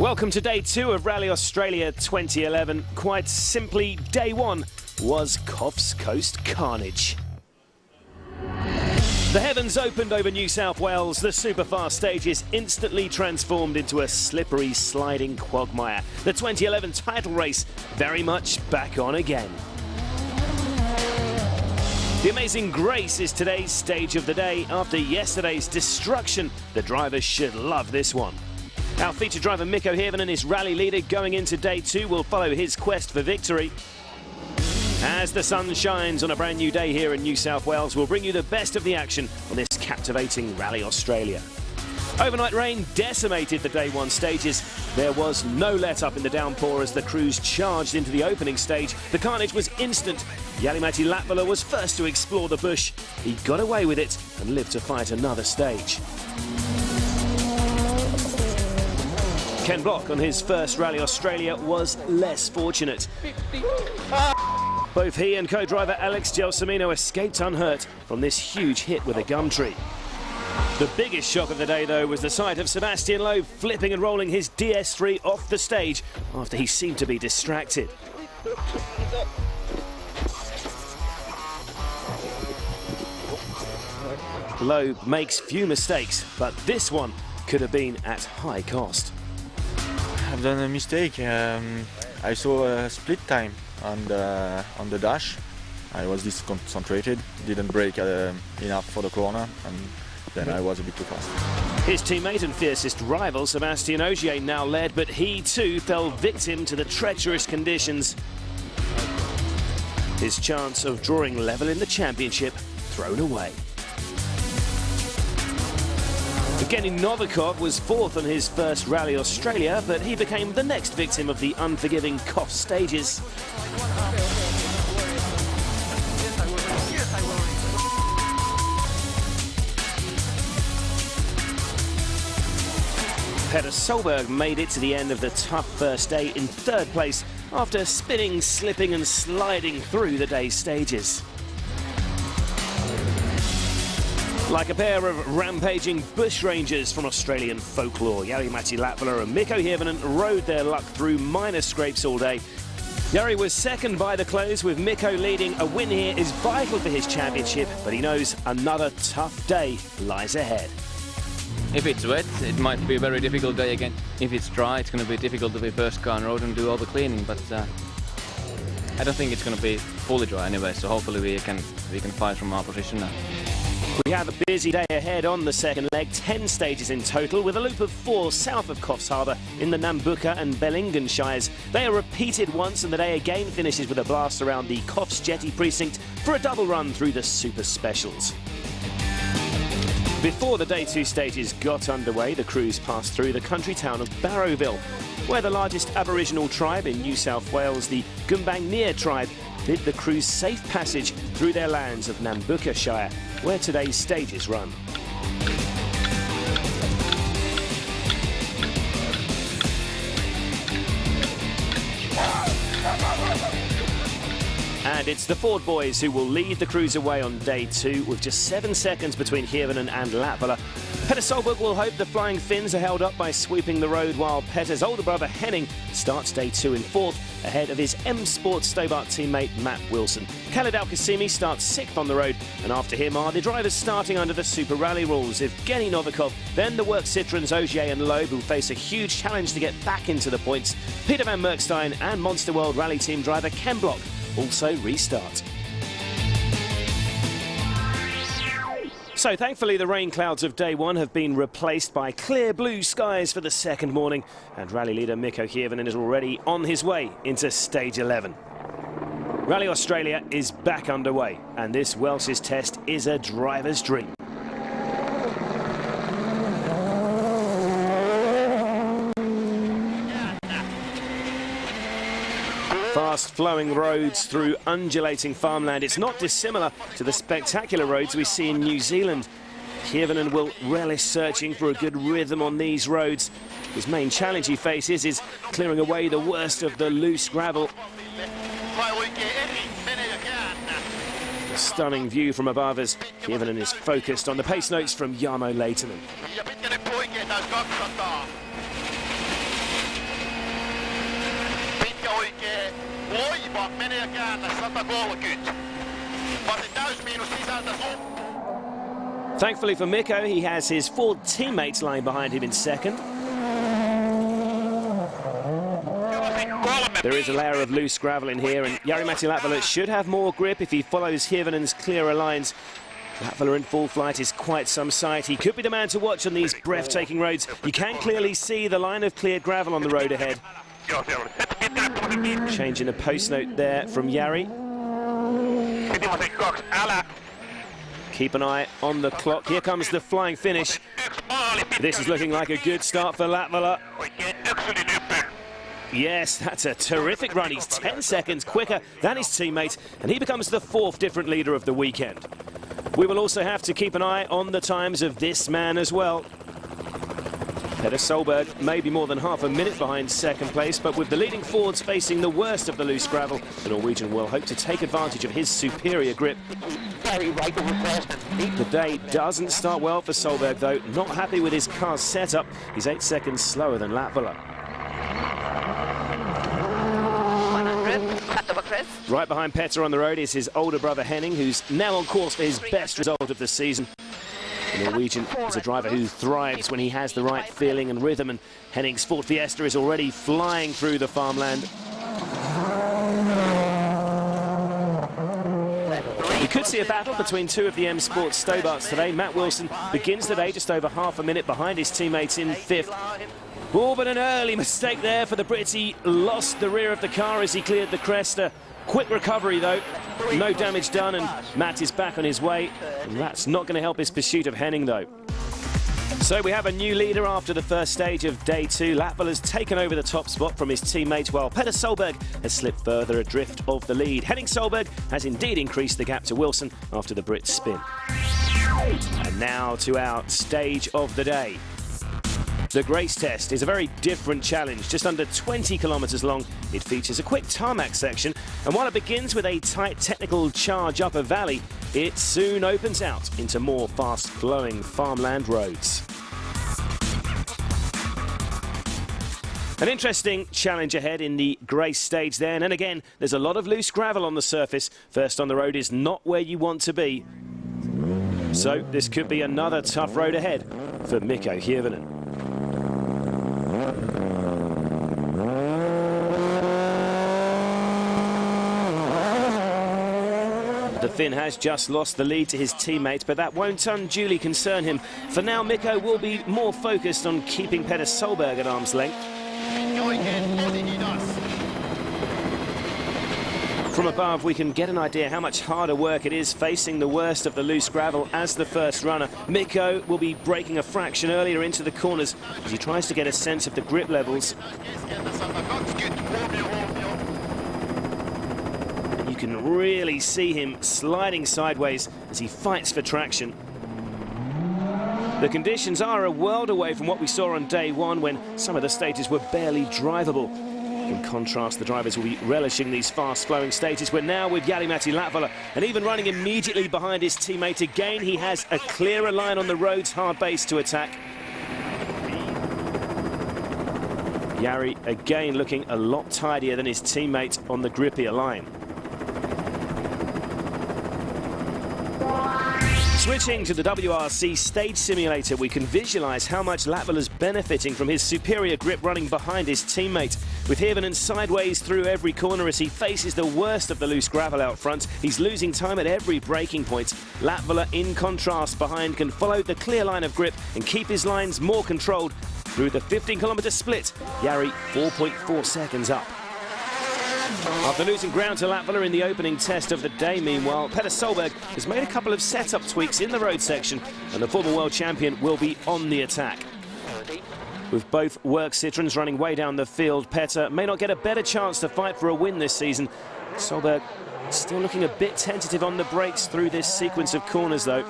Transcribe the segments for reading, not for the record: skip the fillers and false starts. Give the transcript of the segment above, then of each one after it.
Welcome to day 2 of Rally Australia 2011. Quite simply, day 1 was Coffs Coast carnage. The heavens opened over New South Wales. The superfast stages instantly transformed into a slippery, sliding quagmire. The 2011 title race very much back on again. The Amazing Grace is today's stage of the day. After yesterday's destruction, the drivers should love this one. Our featured driver Mikko Hirvonen is rally leader going into day 2. We'll follow his quest for victory. As the sun shines on a brand new day here in New South Wales, we'll bring you the best of the action on this captivating Rally Australia. Overnight rain decimated the day 1 stages. There was no let-up in the downpour as the crews charged into the opening stage. The carnage was instant. Jari-Matti Latvala was first to explore the bush. He got away with it and lived to fight another stage. Ken Block on his first Rally Australia was less fortunate. Both he and co-driver Alex Gelsomino escaped unhurt from this huge hit with a gum tree. The biggest shock of the day, though, was the sight of Sebastian Loeb flipping and rolling his DS3 off the stage after he seemed to be distracted. Loeb makes few mistakes, but this one could have been at high cost. I've done a mistake. I saw a split time on the dash. I was disconcentrated, didn't brake enough for the corner, and then I was a bit too fast. His teammate and fiercest rival Sébastien Ogier now led, but he too fell victim to the treacherous conditions. His chance of drawing level in the championship thrown away. Evgeny Novikov was 4th on his first Rally Australia, but he became the next victim of the unforgiving Coffs stages. Petter Solberg made it to the end of the tough first day in 3rd place after spinning, slipping and sliding through the day's stages. Like a pair of rampaging bushrangers from Australian folklore, Jari-Matti Latvala and Mikko Hirvonen rode their luck through minor scrapes all day. Jari was 2nd by the close, with Mikko leading. A win here is vital for his championship, but he knows another tough day lies ahead. If it's wet, it might be a very difficult day again. If it's dry, it's going to be difficult to be first car on road and do all the cleaning, but I don't think it's going to be fully dry anyway, so hopefully we can fight from our position now. We have a busy day ahead on the second leg, 10 stages in total, with a loop of 4 south of Coffs Harbour in the Nambucca and Bellingen Shires. They are repeated once, and the day again finishes with a blast around the Coffs Jetty precinct for a double run through the Super Specials. Before the day 2 stages got underway, the crews passed through the country town of Barrowville, where the largest Aboriginal tribe in New South Wales, the Gumbaynggirr tribe, bid the crews safe passage through their lands of Nambucca Shire, where today's stages run. And it's the Ford boys who will lead the crews away on day 2, with just 7 seconds between Hirvonen and Latvala. Petter Solberg will hope the Flying Finns are held up by sweeping the road, while Petter's older brother Henning starts day 2 in 4th, ahead of his M Sport Stobart teammate Matt Wilson. Khaled Al-Qasimi starts 6th on the road, and after him are the drivers starting under the Super Rally rules: Evgeny Novikov, then the Work Citroens Ogier and Loeb, who face a huge challenge to get back into the points. Peter van Merkstein and Monster World Rally team driver Ken Block also restart. So thankfully the rain clouds of day 1 have been replaced by clear blue skies for the second morning, and rally leader Mikko Hirvonen is already on his way into stage 11. Rally Australia is back underway, and this Welsh's test is a driver's dream. Fast-flowing roads through undulating farmland. It's not dissimilar to the spectacular roads we see in New Zealand. Hirvonen will relish searching for a good rhythm on these roads. His main challenge he faces is clearing away the worst of the loose gravel. A stunning view from above as Hirvonen is focused on the pace notes from Jarmo Leitonen. Thankfully for Mikko, he has his 4 teammates lying behind him in second. There is a layer of loose gravel in here, and Jari-Matti Latvala should have more grip if he follows Hirvonen's clearer lines. Latvala in full flight is quite some sight. He could be the man to watch on these breathtaking roads. You can clearly see the line of cleared gravel on the road ahead. Changing a post note there from Jari. Keep an eye on the clock. Here comes the flying finish. This is looking like a good start for Latvala. Yes, that's a terrific run. He's 10 seconds quicker than his teammate, and he becomes the 4th different leader of the weekend. We will also have to keep an eye on the times of this man as well. Petter Solberg may be more than half a minute behind second place, but with the leading Fords facing the worst of the loose gravel, the Norwegian will hope to take advantage of his superior grip. The day doesn't start well for Solberg, though. Not happy with his car's setup. He's 8 seconds slower than Latvala. Right behind Petter on the road is his older brother Henning, who's now on course for his best result of the season. The Norwegian is a driver who thrives when he has the right feeling and rhythm, and Henning's Ford Fiesta is already flying through the farmland. We could see a battle between 2 of the M Sports Stobarts today. Matt Wilson begins the day just over half a minute behind his teammates in 5th. Oh, but an early mistake there for the Brits. He lost the rear of the car as he cleared the crest. Quick recovery, though. No damage done, and Matt is back on his way. And that's not going to help his pursuit of Henning, though. So we have a new leader after the first stage of day 2. Latvala has taken over the top spot from his teammate, while Petter Solberg has slipped further adrift of the lead. Henning Solberg has indeed increased the gap to Wilson after the Brits spin. And now to our stage of the day. The Grace Test is a very different challenge. Just under 20 kilometres long, it features a quick tarmac section, and while it begins with a tight technical charge up a valley, it soon opens out into more fast-flowing farmland roads. An interesting challenge ahead in the Grace stage then, and again, there's a lot of loose gravel on the surface. First on the road is not where you want to be. So this could be another tough road ahead for Mikko Hirvonen. The Finn has just lost the lead to his teammate, but that won't unduly concern him. For now, Mikko will be more focused on keeping Petter Solberg at arm's length. From above, we can get an idea how much harder work it is facing the worst of the loose gravel as the first runner. Mikko will be braking a fraction earlier into the corners as he tries to get a sense of the grip levels. You can really see him sliding sideways as he fights for traction. The conditions are a world away from what we saw on day 1 when some of the stages were barely drivable. In contrast, the drivers will be relishing these fast-flowing stages. We're now with Jari-Matti Latvala, and even running immediately behind his teammate. Again, he has a clearer line on the road's hard base to attack. Jari again looking a lot tidier than his teammate on the grippier line. Switching to the WRC stage simulator, we can visualise how much Latvala's benefiting from his superior grip running behind his teammate. With Hirvonen sideways through every corner as he faces the worst of the loose gravel out front, he's losing time at every braking point. Latvala, in contrast, behind can follow the clear line of grip and keep his lines more controlled. Through the 15-kilometre split, Jari 4.4 seconds up. After losing ground to Latvala in the opening test of the day, meanwhile, Petter Solberg has made a couple of setup tweaks in the road section, and the former world champion will be on the attack. With both work Citroens running way down the field, Petter may not get a better chance to fight for a win this season. Solberg still looking a bit tentative on the brakes through this sequence of corners, though.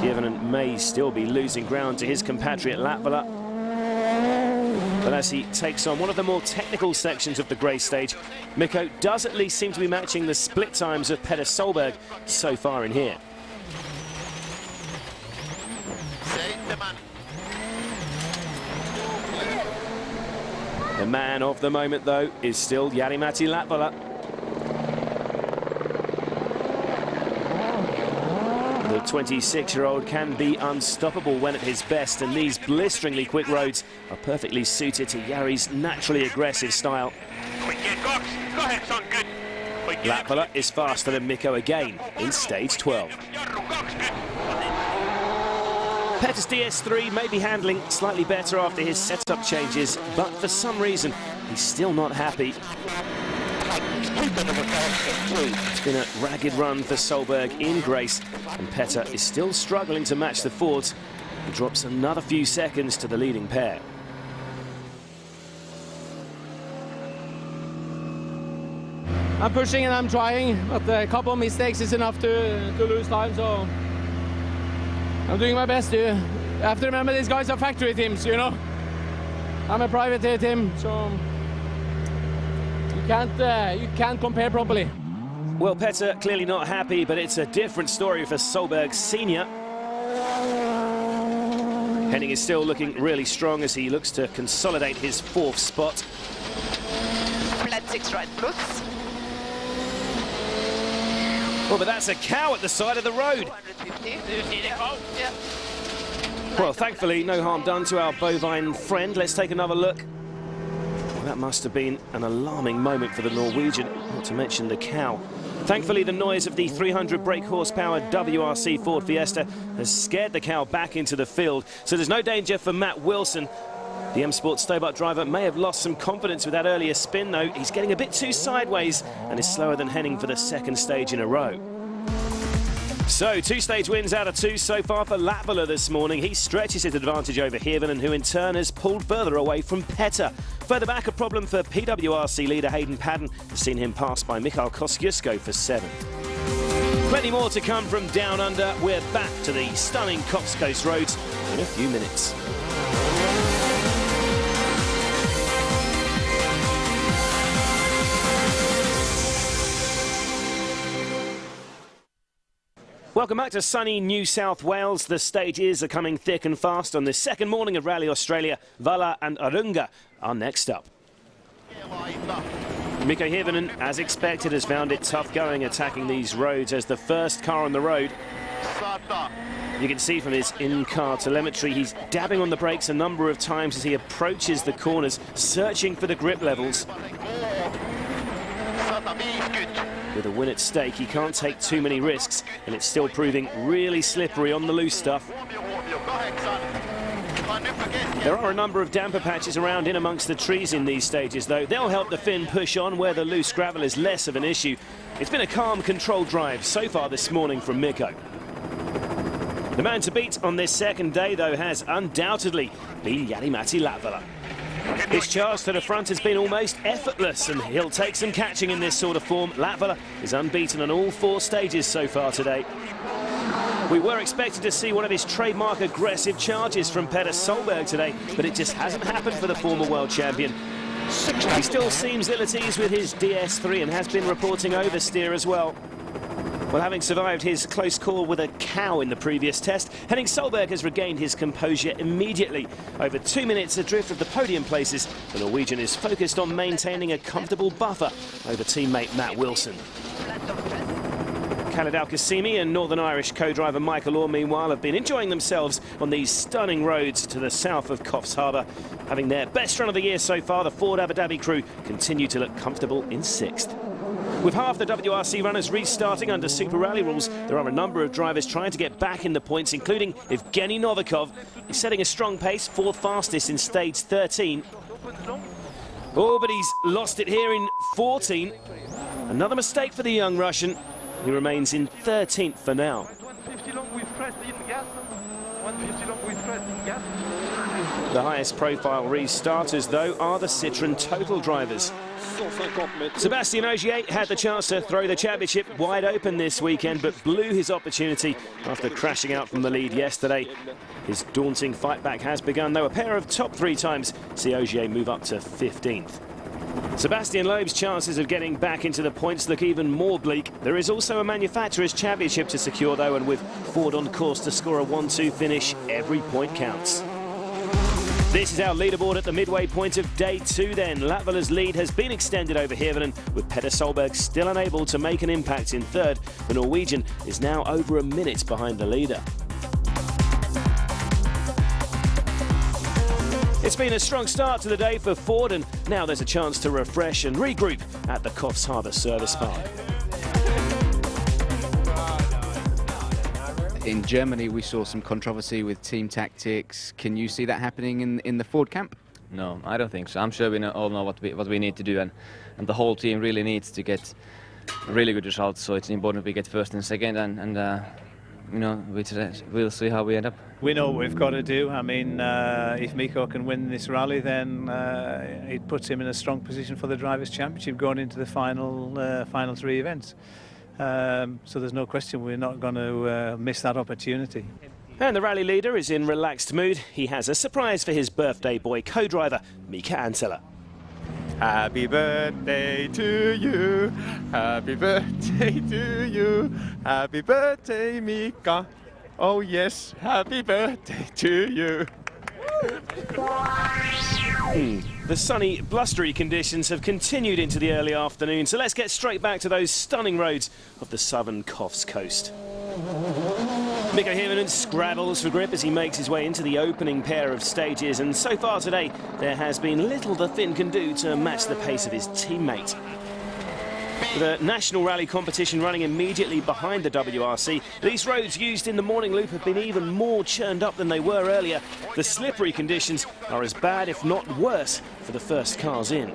Hirvonen may still be losing ground to his compatriot Latvala. But as he takes on one of the more technical sections of the Grace stage, Mikko does at least seem to be matching the split times of Petter Solberg so far in here. The man of the moment, though, is still Jari-Matti Latvala. The 26-year-old can be unstoppable when at his best, and these blisteringly quick roads are perfectly suited to Jari's naturally aggressive style. Latvala is faster than Mikko again in stage 12. Petter's DS3 may be handling slightly better after his setup changes, but for some reason he's still not happy. It's been a ragged run for Solberg in Grace, and Petter is still struggling to match the Fords. He drops another few seconds to the leading pair. I'm pushing and I'm trying, but a couple of mistakes is enough to lose time, so I'm doing my best. You have to remember these guys are factory teams, you know. I'm a private team, so you can't compare properly. Well, Petter clearly not happy, but it's a different story for Solberg Senior. Henning is still looking really strong as he looks to consolidate his 4th spot. Flat 6 right plus. Well, but that's a cow at the side of the road. 250. Yeah. Well, thankfully, no harm done to our bovine friend. Let's take another look. Well, that must have been an alarming moment for the Norwegian, not to mention the cow. Thankfully, the noise of the 300 brake horsepower WRC Ford Fiesta has scared the cow back into the field, so there's no danger for Matt Wilson. The M Sport Stobart driver may have lost some confidence with that earlier spin, though. He's getting a bit too sideways and is slower than Henning for the 2nd stage in a row. So, 2 stage wins out of 2 so far for Latvala this morning. He stretches his advantage over Hirvonen, who in turn has pulled further away from Petter. Further back, a problem for PWRC leader Hayden Padden has seen him passed by Mikael Kosciuszko for 7th. Plenty more to come from down under. We're back to the stunning Cox Coast roads in a few minutes. Welcome back to sunny New South Wales. The stages are coming thick and fast on the 2nd morning of Rally Australia. Vala and Arunga are next up. Mikko Hirvonen, as expected, has found it tough going attacking these roads as the first car on the road. You can see from his in-car telemetry he's dabbing on the brakes a number of times as he approaches the corners, searching for the grip levels. With a win at stake, he can't take too many risks, and it's still proving really slippery on the loose stuff. There are a number of damper patches around in amongst the trees in these stages, though. They'll help the Finn push on where the loose gravel is less of an issue. It's been a calm, controlled drive so far this morning from Mikko. The man to beat on this 2nd day, though, has undoubtedly been Jari-Matti Latvala. His charge to the front has been almost effortless, and he'll take some catching in this sort of form. Latvala is unbeaten on all 4 stages so far today. We were expected to see one of his trademark aggressive charges from Petter Solberg today, but it just hasn't happened for the former world champion. He still seems ill at ease with his DS3 and has been reporting oversteer as well. Well, having survived his close call with a cow in the previous test, Henning Solberg has regained his composure immediately. Over 2 minutes adrift of the podium places, the Norwegian is focused on maintaining a comfortable buffer over teammate Matt Wilson. Khaled Al-Qasimi and Northern Irish co-driver Michael Orr, meanwhile, have been enjoying themselves on these stunning roads to the south of Coffs Harbour. Having their best run of the year so far, the Ford Abu Dhabi crew continue to look comfortable in 6th. With half the WRC runners restarting under Super Rally rules, there are a number of drivers trying to get back in the points, including Evgeny Novikov. He's setting a strong pace, 4th fastest in stage 13. Oh, but he's lost it here in 14. Another mistake for the young Russian. He remains in 13th for now. The highest profile restarters, though, are the Citroën Total drivers. Sébastien Ogier had the chance to throw the championship wide open this weekend, but blew his opportunity after crashing out from the lead yesterday. His daunting fight back has begun, though. A pair of top 3 times see Ogier move up to 15th. Sebastian Loeb's chances of getting back into the points look even more bleak. There is also a manufacturer's championship to secure, though, and with Ford on course to score a 1-2 finish, every point counts. This is our leaderboard at the midway point of day 2 then. Latvala's lead has been extended over Hirvonen, with Petter Solberg still unable to make an impact in third. The Norwegian is now over a minute behind the leader. It's been a strong start to the day for Ford, and now there's a chance to refresh and regroup at the Coffs Harbour Service Park. In Germany, we saw some controversy with team tactics. Can you see that happening in the Ford camp? No, I don't think so. I'm sure we all know what we need to do, and the whole team really needs to get really good results. So it's important we get first and second, and you know, we'll see how we end up. We know what we've got to do. I mean, if Mikko can win this rally, then it puts him in a strong position for the Drivers' Championship going into the final 3 events. So there's no question we're not going to miss that opportunity. And the rally leader is in relaxed mood. He has a surprise for his birthday boy co-driver, Mika Anttila. Happy birthday to you, happy birthday to you, happy birthday Mika, oh yes, happy birthday to you. The sunny, blustery conditions have continued into the early afternoon, so let's get straight back to those stunning roads of the southern Coffs coast. Mikko Hirvonen scrabbles for grip as he makes his way into the opening pair of stages, and so far today there has been little the Finn can do to match the pace of his teammate. The national rally competition running immediately behind the WRC, these roads used in the morning loop have been even more churned up than they were earlier. The slippery conditions are as bad, if not worse, for the first cars in.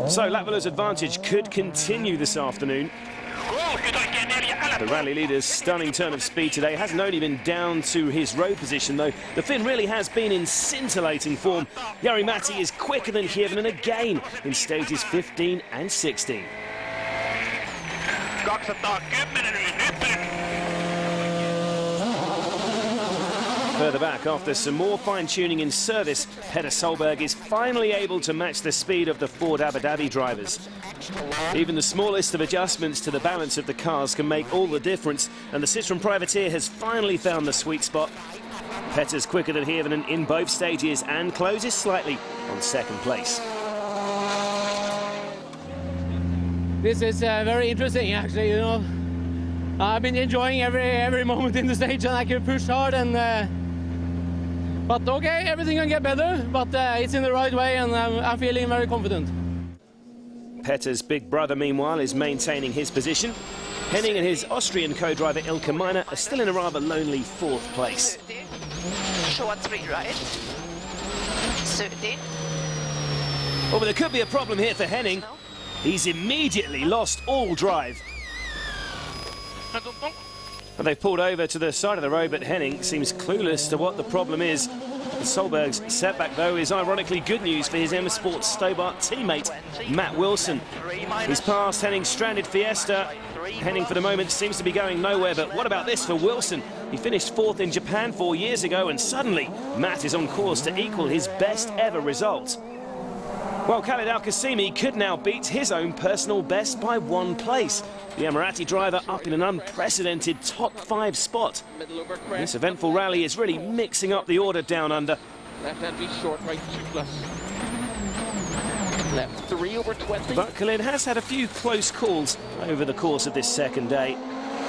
So Latvala's advantage could continue this afternoon. The rally leader's stunning turn of speed today hasn't only been down to his road position, though. The Finn really has been in scintillating form. Jari-Matti is quicker than Hirvonen again in stages 15 and 16. Further back, after some more fine-tuning in service, Petter Solberg is finally able to match the speed of the Ford Abu Dhabi drivers. Even the smallest of adjustments to the balance of the cars can make all the difference, and the Citroën Privateer has finally found the sweet spot. Petter's quicker than Hirvonen in both stages and closes slightly on second place. This is very interesting, actually, you know. I've been enjoying every moment in the stage, and I can push hard, and but okay, everything can get better, but it's in the right way, and I'm feeling very confident. Petter's big brother, meanwhile, is maintaining his position. Henning and his Austrian co-driver Ilka Miner are still in a rather lonely 4th place. Short 3 right. 30. Well, but there could be a problem here for Henning. He's immediately lost all drive. And they've pulled over to the side of the road, but Henning seems clueless to what the problem is. Solberg's setback, though, is ironically good news for his M Sport Stobart teammate, Matt Wilson. He's past Henning's stranded Fiesta. Henning, for the moment, seems to be going nowhere, but what about this for Wilson? He finished 4th in Japan 4 years ago, and suddenly Matt is on course to equal his best ever result. Well, Khalid Al-Qasimi could now beat his own personal best by 1 place. The Emirati driver up in an unprecedented top 5 spot. This eventful rally is really mixing up the order down under. Left hand be short, right 2 plus. Left 3 over 20. But Khalid has had a few close calls over the course of this second day.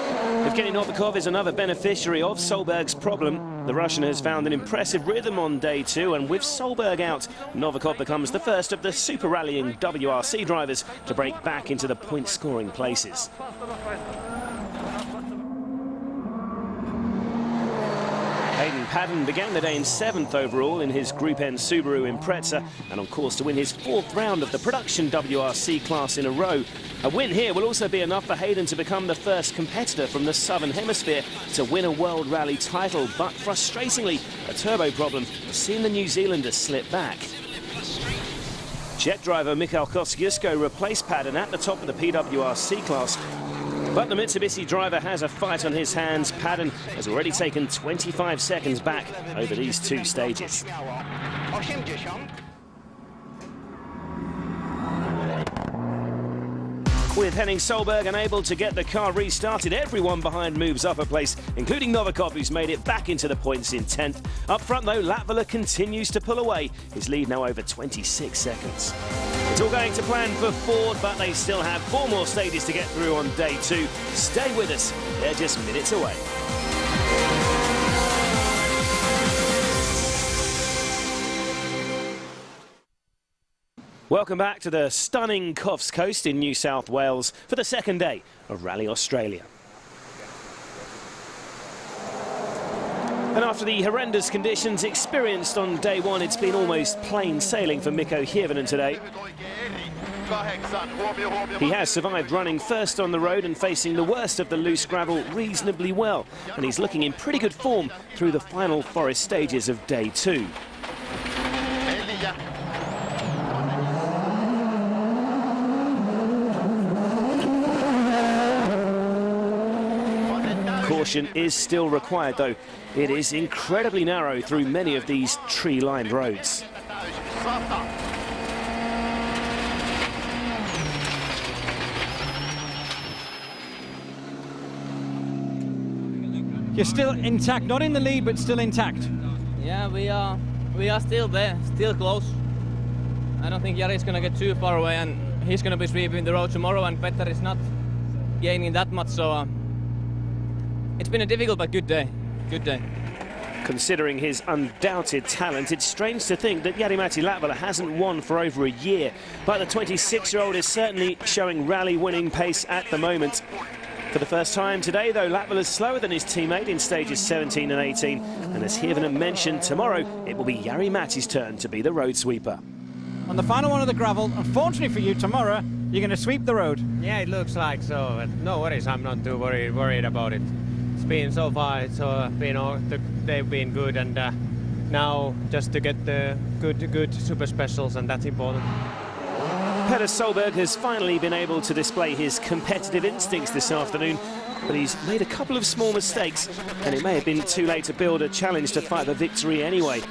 Evgeny Novikov is another beneficiary of Solberg's problem. The Russian has found an impressive rhythm on day 2, and with Solberg out, Novikov becomes the first of the super rallying WRC drivers to break back into the point-scoring places. Hayden Padden began the day in 7th overall in his Group N Subaru Impreza, and on course to win his 4th round of the production WRC class in a row. A win here will also be enough for Hayden to become the first competitor from the Southern Hemisphere to win a World Rally title, but frustratingly, a turbo problem has seen the New Zealander slip back. Czech driver Michal Kosciuszko replaced Padden at the top of the PWRC class. But the Mitsubishi driver has a fight on his hands. Padden has already taken 25 seconds back over these 2 stages. With Henning Solberg unable to get the car restarted, everyone behind moves up a place, including Novikov, who's made it back into the points in 10th. Up front, though, Latvala continues to pull away. His lead now over 26 seconds. It's all going to plan for Ford, but they still have 4 more stages to get through on day 2. Stay with us. They're just minutes away. Welcome back to the stunning Coffs Coast in New South Wales for the second day of Rally Australia. And after the horrendous conditions experienced on day 1, it's been almost plain sailing for Mikko Hirvonen today. He has survived running first on the road and facing the worst of the loose gravel reasonably well, and he's looking in pretty good form through the final forest stages of day 2. Caution is still required, though. It is incredibly narrow through many of these tree-lined roads. You're still intact, not in the lead, but still intact. Yeah, we are still there, still close. I don't think Jari's gonna get too far away, and he's gonna be sweeping the road tomorrow, and Petter is not gaining that much, so it's been a difficult but good day. Good day. Considering his undoubted talent, it's strange to think that Jari-Matti Latvala hasn't won for over a year, but the 26-year-old is certainly showing rally-winning pace at the moment. For the first time today, though, Latvala's slower than his teammate in stages 17 and 18, and as Hirvonen mentioned, tomorrow it will be Jari-Matti's turn to be the road sweeper. On the final one of the gravel, unfortunately for you, tomorrow you're going to sweep the road. Yeah, it looks like so, but no worries, I'm not too worried about it. It's been so far, they've been good, and now just to get the good super specials, and that's important. Petter Solberg has finally been able to display his competitive instincts this afternoon, but he's made a couple of small mistakes, and it may have been too late to build a challenge to fight the victory anyway.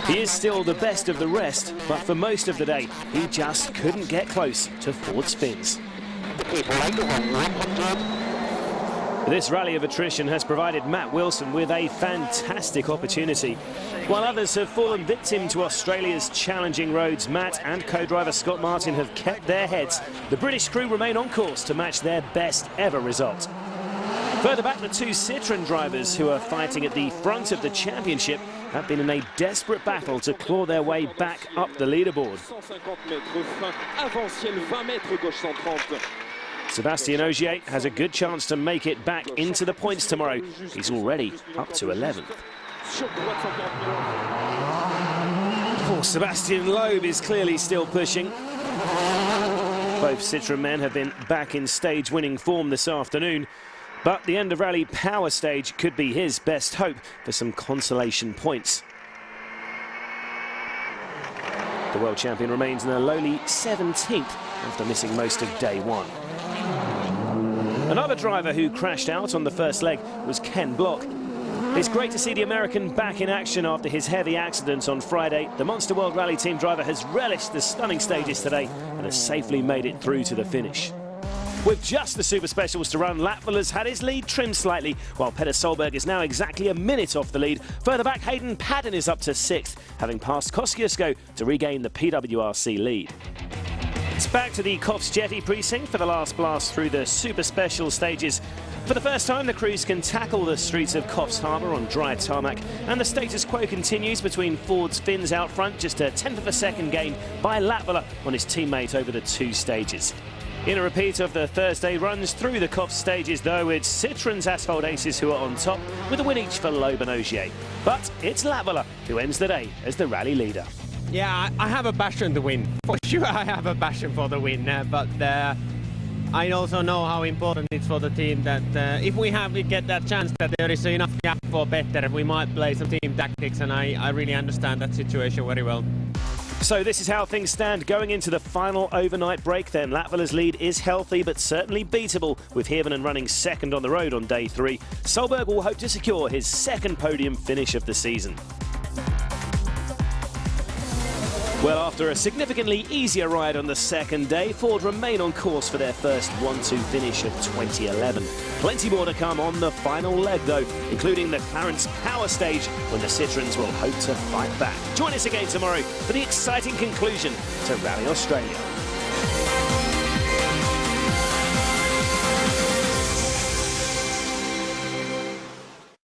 He is still the best of the rest, but for most of the day, he just couldn't get close to Ford spins. This rally of attrition has provided Matt Wilson with a fantastic opportunity. While others have fallen victim to Australia's challenging roads, Matt and co-driver Scott Martin have kept their heads. The British crew remain on course to match their best ever result. Further back, the 2 Citroën drivers who are fighting at the front of the championship have been in a desperate battle to claw their way back up the leaderboard. Sebastian Ogier has a good chance to make it back into the points tomorrow. He's already up to 11th. Poor Sebastian Loeb is clearly still pushing. Both Citroën men have been back in stage-winning form this afternoon, but the end of rally power stage could be his best hope for some consolation points. The world champion remains in a lowly 17th after missing most of day 1. Another driver who crashed out on the first leg was Ken Block. It's great to see the American back in action after his heavy accident on Friday. The Monster World Rally Team driver has relished the stunning stages today and has safely made it through to the finish. With just the super specials to run, Latvala's had his lead trimmed slightly, while Petter Solberg is now exactly a minute off the lead. Further back, Hayden Paddon is up to 6th, having passed Kosciuszko to regain the PWRC lead. It's back to the Coffs Jetty precinct for the last blast through the super special stages. For the first time, the crews can tackle the streets of Coffs Harbour on dry tarmac, and the status quo continues between Ford's Finns out front, just a tenth of a second gain by Latvala on his teammate over the 2 stages. In a repeat of the Thursday runs through the Coffs stages, though, it's Citroën's Asphalt Aces who are on top, with a win each for Loeb and Ogier. But it's Latvala who ends the day as the rally leader. Yeah, I have a passion to win. For sure I have a passion for the win, but I also know how important it's for the team that if we get that chance that there is enough gap for better, we might play some team tactics, and I really understand that situation very well. So this is how things stand going into the final overnight break then. Latvala's lead is healthy but certainly beatable, with Hirvonen running second on the road on day 3. Solberg will hope to secure his second podium finish of the season. Well, after a significantly easier ride on the second day, Ford remain on course for their first 1-2 finish of 2011. Plenty more to come on the final leg, though, including the Clarence Power Stage, when the Citroens will hope to fight back. Join us again tomorrow for the exciting conclusion to Rally Australia.